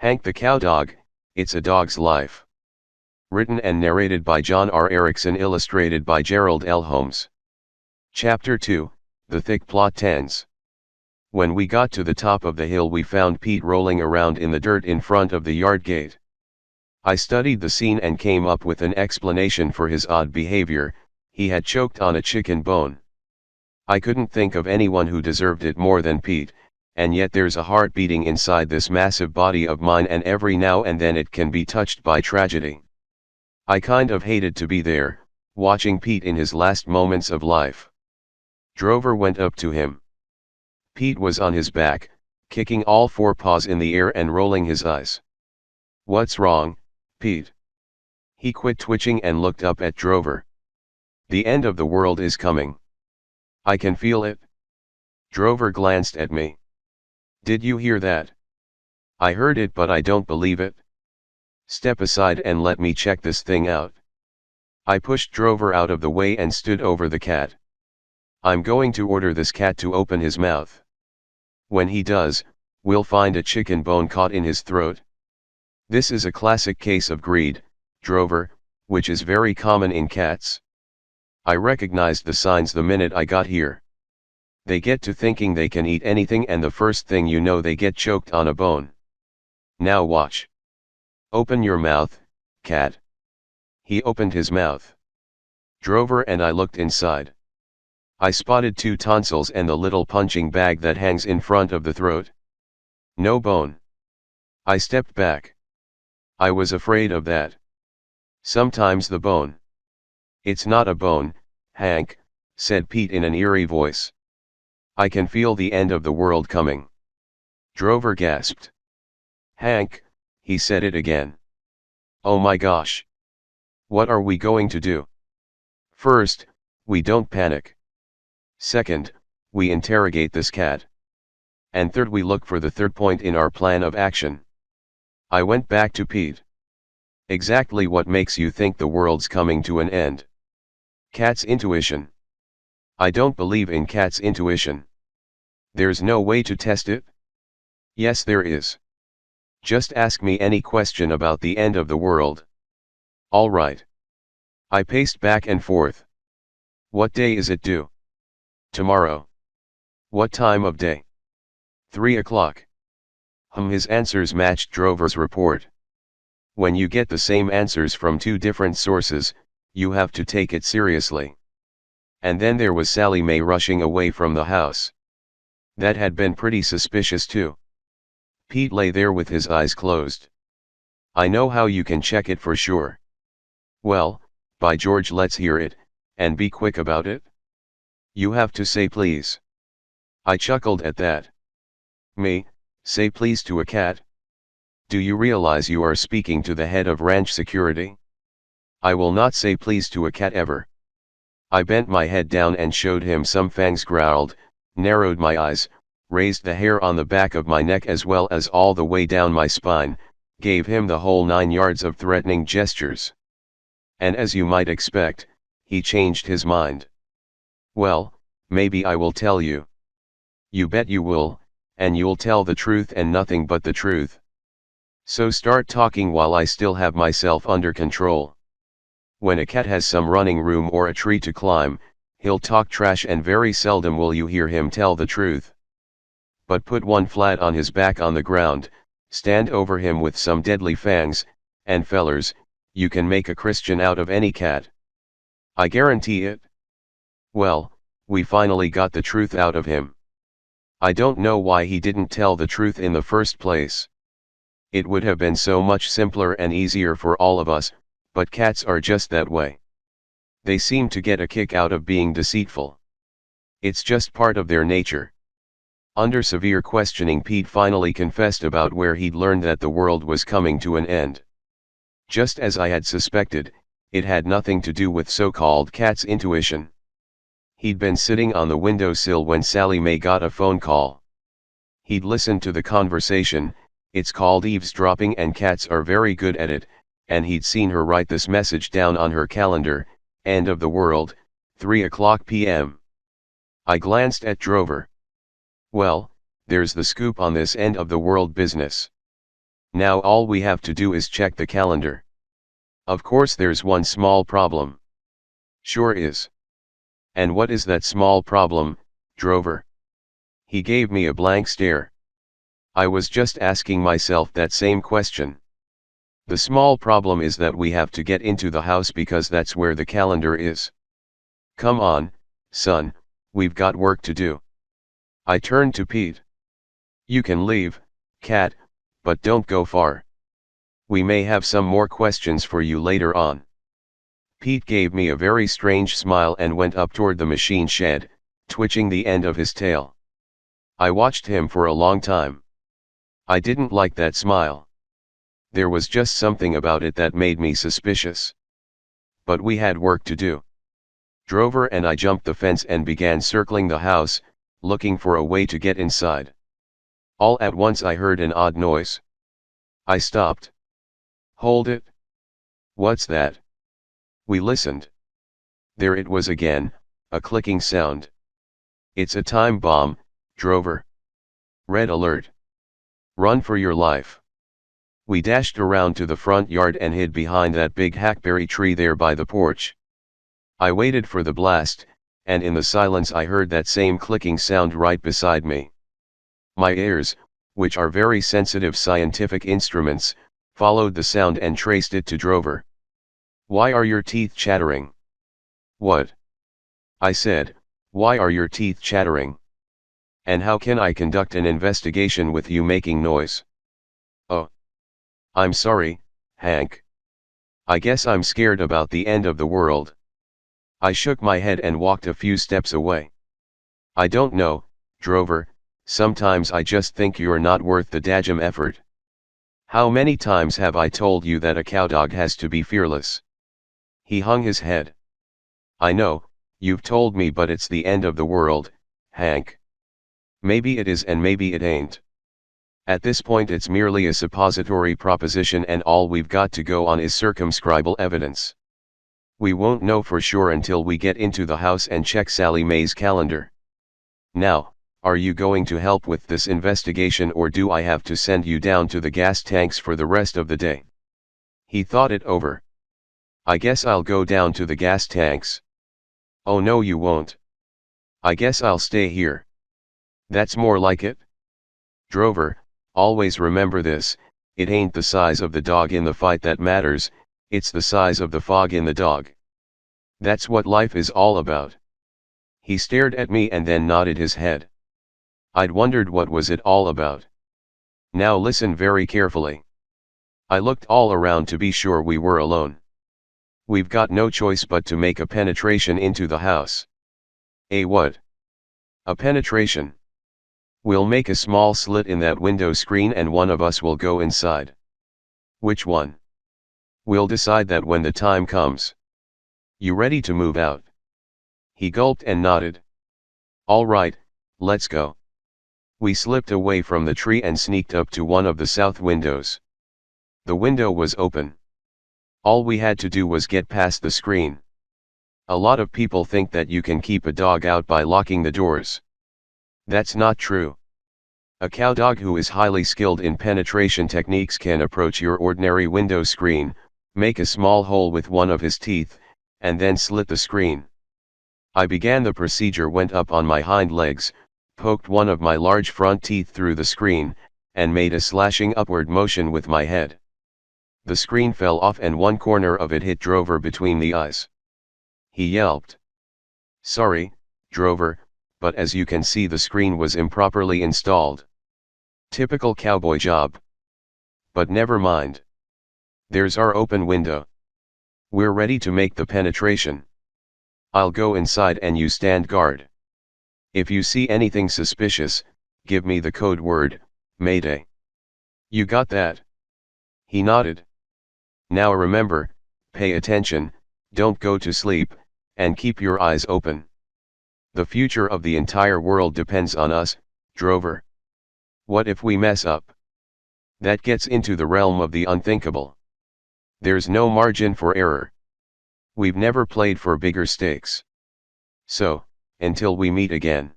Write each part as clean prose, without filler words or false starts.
Hank the Cowdog, It's a Dog's Life. Written and narrated by John R. Erickson, illustrated by Gerald L. Holmes. Chapter 2, The Thick Plot Tends. When we got to the top of the hill, we found Pete rolling around in the dirt in front of the yard gate. I studied the scene and came up with an explanation for his odd behavior. He had choked on a chicken bone. I couldn't think of anyone who deserved it more than Pete, and yet there's a heart beating inside this massive body of mine, and every now and then it can be touched by tragedy. I kind of hated to be there, watching Pete in his last moments of life. Drover went up to him. Pete was on his back, kicking all four paws in the air and rolling his eyes. "What's wrong, Pete?" He quit twitching and looked up at Drover. "The end of the world is coming. I can feel it." Drover glanced at me. "Did you hear that?" "I heard it, but I don't believe it." "Step aside and let me check this thing out." I pushed Drover out of the way and stood over the cat. "I'm going to order this cat to open his mouth. When he does, we'll find a chicken bone caught in his throat. This is a classic case of greed, Drover, which is very common in cats. I recognized the signs the minute I got here. They get to thinking they can eat anything, and the first thing you know, they get choked on a bone. Now watch. Open your mouth, cat." He opened his mouth. Drover and I looked inside. I spotted 2 tonsils and the little punching bag that hangs in front of the throat. No bone. I stepped back. I was afraid of that. Sometimes the bone. "It's not a bone, Hank," said Pete in an eerie voice. "I can feel the end of the world coming." Drover gasped. "Hank," he said it again. "Oh my gosh. What are we going to do?" "First, we don't panic. Second, we interrogate this cat. And third, we look for the third point in our plan of action." I went back to Pete. "Exactly what makes you think the world's coming to an end?" "Cat's intuition." "I don't believe in cat's intuition." "There's no way to test it?" "Yes, there is. Just ask me any question about the end of the world." "All right." I paced back and forth. "What day is it due?" "Tomorrow." "What time of day?" 3 o'clock. His answers matched Drover's report. When you get the same answers from 2 different sources, you have to take it seriously. And then there was Sally Mae rushing away from the house. That had been pretty suspicious too. Pete lay there with his eyes closed. "I know how you can check it for sure." "Well, by George, let's hear it, and be quick about it." "You have to say please." I chuckled at that. "Me, say please to a cat? Do you realize you are speaking to the head of ranch security? I will not say please to a cat ever." I bent my head down and showed him some fangs, growled, narrowed my eyes, raised the hair on the back of my neck as well as all the way down my spine, gave him the whole 9 yards of threatening gestures. And as you might expect, he changed his mind. "Well, maybe I will tell you." "You bet you will, and you'll tell the truth and nothing but the truth. So start talking while I still have myself under control. When a cat has some running room or a tree to climb, he'll talk trash, and very seldom will you hear him tell the truth. But put one flat on his back on the ground, stand over him with some deadly fangs, and fellers, you can make a Christian out of any cat. I guarantee it." Well, we finally got the truth out of him. I don't know why he didn't tell the truth in the first place. It would have been so much simpler and easier for all of us, but cats are just that way. They seem to get a kick out of being deceitful. It's just part of their nature. Under severe questioning, Pete finally confessed about where he'd learned that the world was coming to an end. Just as I had suspected, it had nothing to do with so-called cat's intuition. He'd been sitting on the windowsill when Sally Mae got a phone call. He'd listened to the conversation. It's called eavesdropping, and cats are very good at it, and he'd seen her write this message down on her calendar: "End of the world, 3 o'clock p.m. I glanced at Drover. "Well, there's the scoop on this end of the world business." Now all we have to do is check the calendar. Of course there's one small problem. Sure is. And what is that small problem, Drover? He gave me a blank stare. I was just asking myself that same question. The small problem is that we have to get into the house because that's where the calendar is. Come on, son, we've got work to do. I turned to Pete. You can leave, Cat, but don't go far. We may have some more questions for you later on. Pete gave me a very strange smile and went up toward the machine shed, twitching the end of his tail. I watched him for a long time. I didn't like that smile. There was just something about it that made me suspicious. But we had work to do. Drover and I jumped the fence and began circling the house, looking for a way to get inside. All at once I heard an odd noise. I stopped. Hold it. What's that? We listened. There it was again, a clicking sound. It's a time bomb, Drover. Red alert. Run for your life. We dashed around to the front yard and hid behind that big hackberry tree there by the porch. I waited for the blast, and in the silence I heard that same clicking sound right beside me. My ears, which are very sensitive scientific instruments, followed the sound and traced it to Drover. Why are your teeth chattering? What? I said, why are your teeth chattering? And how can I conduct an investigation with you making noise? Oh. I'm sorry, Hank. I guess I'm scared about the end of the world. I shook my head and walked a few steps away. I don't know, Drover, sometimes I just think you're not worth the daggum effort. How many times have I told you that a cowdog has to be fearless? He hung his head. I know, you've told me, but it's the end of the world, Hank. Maybe it is and maybe it ain't. At this point it's merely a suppository proposition and all we've got to go on is circumscribal evidence. We won't know for sure until we get into the house and check Sally Mae's calendar. Now, are you going to help with this investigation or do I have to send you down to the gas tanks for the rest of the day? He thought it over. I guess I'll go down to the gas tanks. Oh no you won't. I guess I'll stay here. That's more like it. Drover, always remember this, it ain't the size of the dog in the fight that matters, it's the size of the fog in the dog. That's what life is all about. He stared at me and then nodded his head. I'd wondered what was it all about. Now listen very carefully. I looked all around to be sure we were alone. We've got no choice but to make a penetration into the house. A what? A penetration. We'll make a small slit in that window screen and one of us will go inside. Which one? We'll decide that when the time comes. You ready to move out? He gulped and nodded. All right, let's go. We slipped away from the tree and sneaked up to one of the south windows. The window was open. All we had to do was get past the screen. A lot of people think that you can keep a dog out by locking the doors. That's not true. A cowdog who is highly skilled in penetration techniques can approach your ordinary window screen, make a small hole with one of his teeth, and then slit the screen. I began the procedure, went up on my hind legs, poked one of my large front teeth through the screen, and made a slashing upward motion with my head. The screen fell off and one corner of it hit Drover between the eyes. He yelped. Sorry, Drover, but as you can see the screen was improperly installed. Typical cowboy job. But never mind. There's our open window. We're ready to make the penetration. I'll go inside and you stand guard. If you see anything suspicious, give me the code word, Mayday. You got that? He nodded. Now remember, pay attention, don't go to sleep, and keep your eyes open. The future of the entire world depends on us, Drover. What if we mess up? That gets into the realm of the unthinkable. There's no margin for error. We've never played for bigger stakes. So, until we meet again.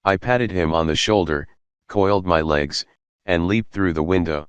I patted him on the shoulder, coiled my legs, and leaped through the window.